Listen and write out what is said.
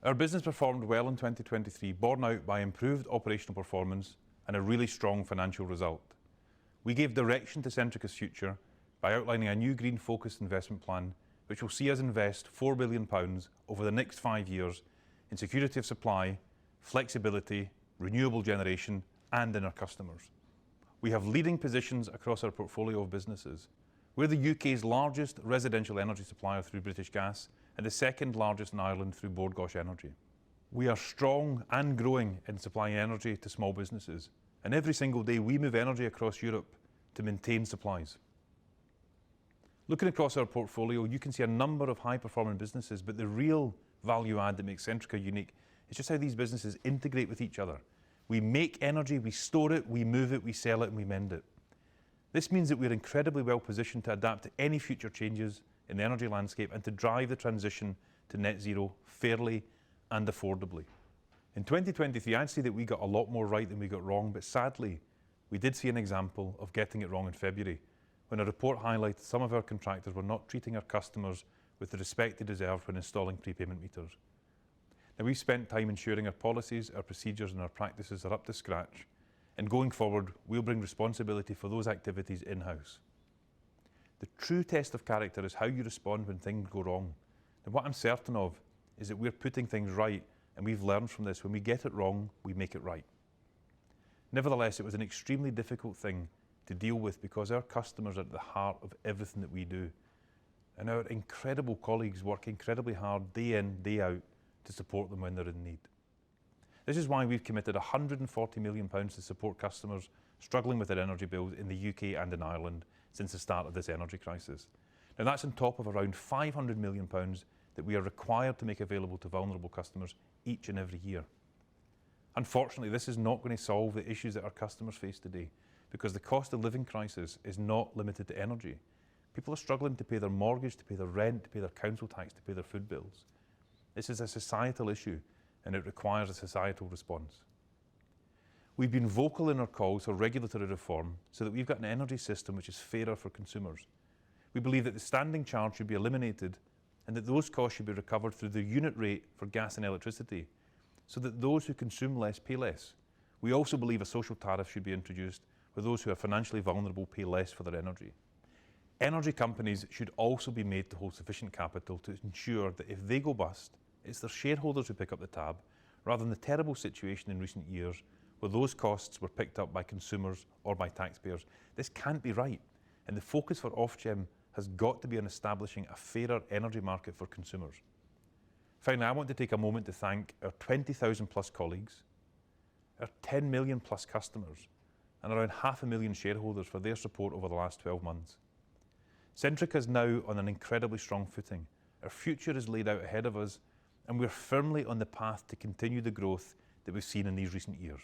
Our business performed well in 2023, borne out by improved operational performance and a really strong financial result. We gave direction to Centrica's future by outlining a new green-focused investment plan which will see us invest £4 billion over the next 5 years in security of supply, flexibility, renewable generation and in our customers. We have leading positions across our portfolio of businesses. We're the UK's largest residential energy supplier through British Gas and the second largest in Ireland through Bord Gáis Energy. We are strong and growing in supplying energy to small businesses, and every single day we move energy across Europe to maintain supplies. Looking across our portfolio, you can see a number of high-performing businesses, but the real value add that makes Centrica unique is just how these businesses integrate with each other. We make energy, we store it, we move it, we sell it and we mend it. This means that we're incredibly well positioned to adapt to any future changes in the energy landscape and to drive the transition to net zero fairly and affordably. In 2023, I'd say that we got a lot more right than we got wrong, but sadly, we did see an example of getting it wrong in February, when a report highlighted some of our contractors were not treating our customers with the respect they deserve when installing prepayment meters. Now, we've spent time ensuring our policies, our procedures and our practices are up to scratch, and going forward, we'll bring responsibility for those activities in-house. The true test of character is how you respond when things go wrong. And what I'm certain of is that we're putting things right, and we've learned from this. When we get it wrong, we make it right. Nevertheless, it was an extremely difficult thing to deal with because our customers are at the heart of everything that we do. And our incredible colleagues work incredibly hard day in, day out to support them when they're in need. This is why we've committed £140 million to support customers struggling with their energy bills in the UK and in Ireland since the start of this energy crisis. Now that's on top of around £500 million that we are required to make available to vulnerable customers each and every year. Unfortunately, this is not going to solve the issues that our customers face today because the cost of living crisis is not limited to energy. People are struggling to pay their mortgage, to pay their rent, to pay their council tax, to pay their food bills. This is a societal issue and it requires a societal response. We've been vocal in our calls for regulatory reform so that we've got an energy system which is fairer for consumers. We believe that the standing charge should be eliminated and that those costs should be recovered through the unit rate for gas and electricity so that those who consume less pay less. We also believe a social tariff should be introduced where those who are financially vulnerable pay less for their energy. Energy companies should also be made to hold sufficient capital to ensure that if they go bust, it's their shareholders who pick up the tab, rather than the terrible situation in recent years where those costs were picked up by consumers or by taxpayers. This can't be right, and the focus for Ofgem has got to be on establishing a fairer energy market for consumers. Finally, I want to take a moment to thank our 20,000 plus colleagues, our 10 million plus customers, and around 500,000 shareholders for their support over the last 12 months. Centrica is now on an incredibly strong footing. Our future is laid out ahead of us, and we're firmly on the path to continue the growth that we've seen in these recent years.